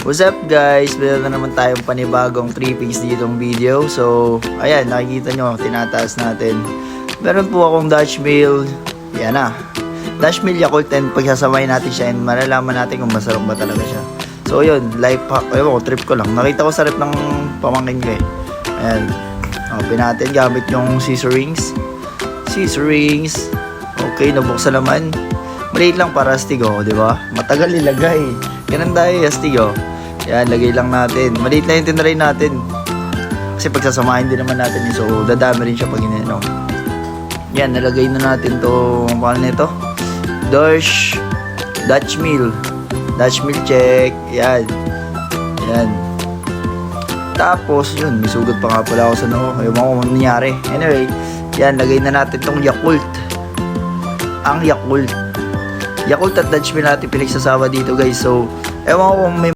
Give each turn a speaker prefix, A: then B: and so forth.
A: What's up guys? Meron na naman tayong panibagong trippings ditong video. So, ayan, nakikita nyo, tinataas natin. Meron po akong Dutch Mill. Yan na. Dutch Mill Yakult, and pagsasamahin natin siya and malalaman natin kung masarap ba talaga siya. So, yun, life hack. Ayun ko, trip ko lang. Nakita ko sa rep ng pamangkin ko eh. Ayan. Open natin gamit yung scissor rings. Scissor rings. Okay, nabuksan naman. Maliit lang para astig, oh, di ba? Matagal ilagay. Ganun tayo, astig, oh. Yan, lagay lang natin. Maliit na yung tinry natin. Kasi pagsasamahin din naman natin yun. So, dadami rin siya pag ininom. Yan, nalagay na natin to. Paano nito? Dutch Mill. Dutch Mill check. Yan. Yan. Tapos, yun. May sugat pa nga pala ako sa noo. Ayaw mo kung nangyari. Anyway, yan, lagay na natin tong Yakult. Ang Yakult. Yakult at Dutch Mill natin pinagsasama dito, guys. So, ewan ko kung may